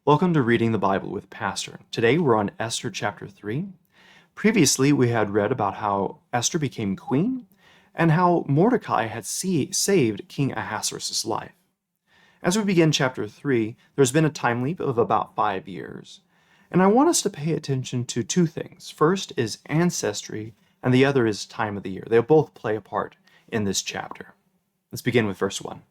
Welcome to Reading the Bible with Pastor. Today we're on Esther chapter 3. Previously, we had read about how Esther became queen and how Mordecai had saved King Ahasuerus' life. As we begin chapter 3, there's been a time leap of about 5 years. And I want us to pay attention to two things. First is ancestry, and the other is time of the year. They'll both play a part in this chapter. Let's begin with verse 1.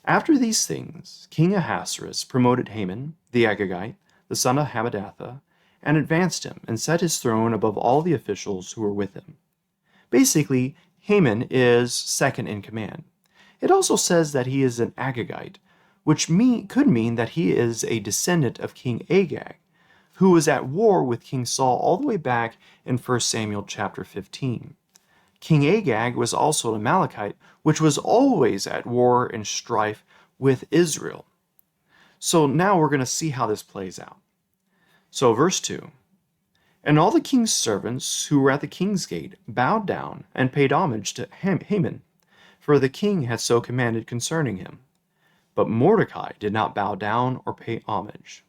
After these things, King Ahasuerus promoted Haman, the Agagite, the son of Hammedatha, and advanced him and set his throne above all the officials who were with him. Basically, Haman is second in command. It also says that he is an Agagite, which could mean that he is a descendant of King Agag, who was at war with King Saul all the way back in 1 Samuel chapter 15. King Agag was also an Amalekite, which was always at war and strife with Israel. So now we're going to see how this plays out. So verse 2. And all the king's servants who were at the king's gate bowed down and paid homage to Haman, for the king had so commanded concerning him. But Mordecai did not bow down or pay homage.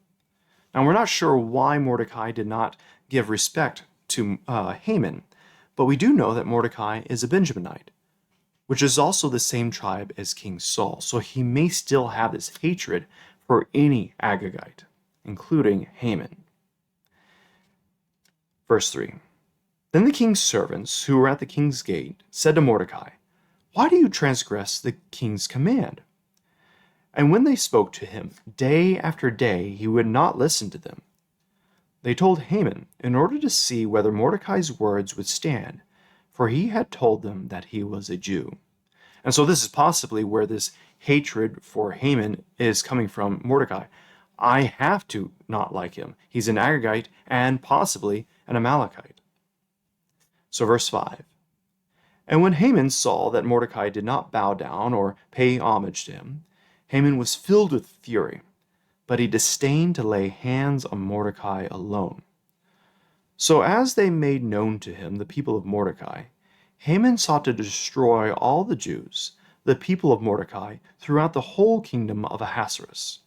Now we're not sure why Mordecai did not give respect to Haman, but we do know that Mordecai is a Benjaminite, which is also the same tribe as King Saul, so he may still have this hatred for any Agagite, including Haman. Verse 3. Then the king's servants, who were at the king's gate, said to Mordecai, "Why do you transgress the king's command?" And when they spoke to him day after day, he would not listen to them. They told Haman in order to see whether Mordecai's words would stand, for he had told them that he was a Jew. And so this is possibly where this hatred for Haman is coming from Mordecai. I have to not like him. He's an Agagite and possibly an Amalekite. So verse 5. And when Haman saw that Mordecai did not bow down or pay homage to him, Haman was filled with fury, but he disdained to lay hands on Mordecai alone. So as they made known to him the people of Mordecai, Haman sought to destroy all the Jews, the people of Mordecai, throughout the whole kingdom of Ahasuerus.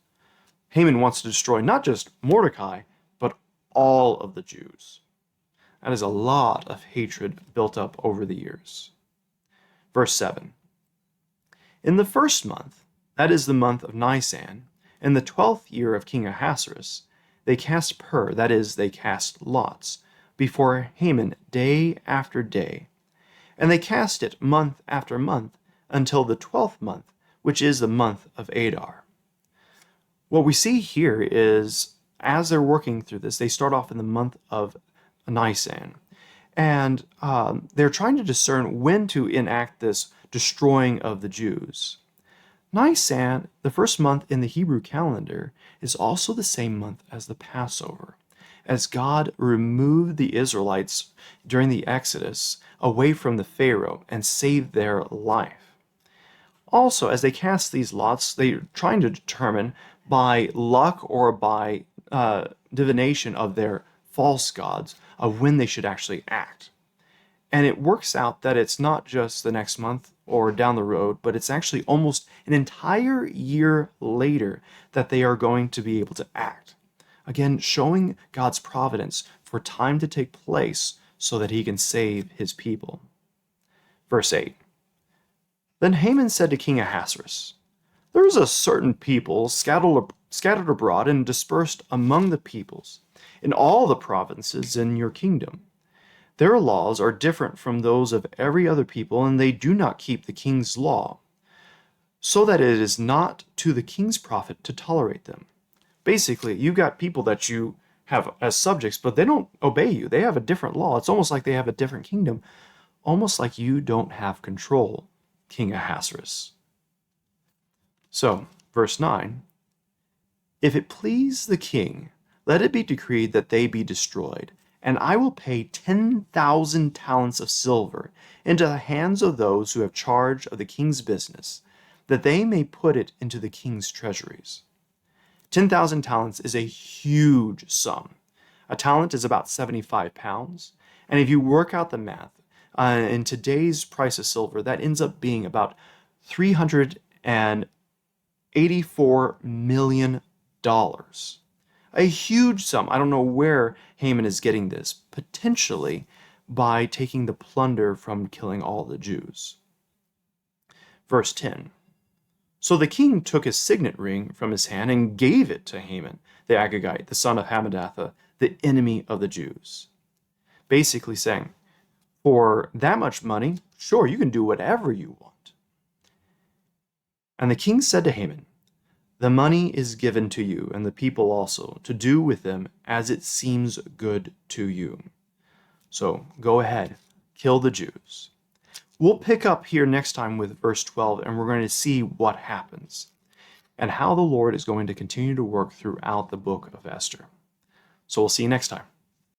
Haman wants to destroy not just Mordecai, but all of the Jews. That is a lot of hatred built up over the years. Verse 7. In the first month, that is the month of Nisan, in the 12th year of King Ahasuerus, they cast that is, they cast lots, before Haman day after day. And they cast it month after month, until the 12th month, which is the month of Adar. What we see here is, as they're working through this, they start off in the month of Nisan. And they're trying to discern when to enact this destroying of the Jews. Nisan, the first month in the Hebrew calendar, is also the same month as the Passover, as God removed the Israelites during the Exodus away from the Pharaoh and saved their life. Also, as they cast these lots, they're trying to determine by luck or by divination of their false gods of when they should actually act. And it works out that it's not just the next month or down the road, but it's actually almost an entire year later that they are going to be able to act. Again, showing God's providence for time to take place so that he can save his people. Verse 8. Then Haman said to King Ahasuerus, "There is a certain people scattered abroad and dispersed among the peoples in all the provinces in your kingdom. Their laws are different from those of every other people, and they do not keep the king's law, so that it is not to the king's profit to tolerate them." Basically, you've got people that you have as subjects, but they don't obey you. They have a different law. It's almost like they have a different kingdom, almost like you don't have control, King Ahasuerus. So, verse 9, "If it please the king, let it be decreed that they be destroyed, and I will pay 10,000 talents of silver into the hands of those who have charge of the king's business, that they may put it into the king's treasuries." 10,000 talents is a huge sum. A talent is about 75 pounds, and if you work out the math, in today's price of silver, that ends up being about $384 million A huge sum. I don't know where Haman is getting this, potentially by taking the plunder from killing all the Jews. Verse 10. So the king took his signet ring from his hand and gave it to Haman, the Agagite, the son of Hammedatha, the enemy of the Jews. Basically saying, for that much money, sure, you can do whatever you want. And the king said to Haman, the money is given to you and the people also, to do with them as it seems good to you. So go ahead, kill the Jews. We'll pick up here next time with verse 12, and we're going to see what happens and how the Lord is going to continue to work throughout the book of Esther. So we'll see you next time.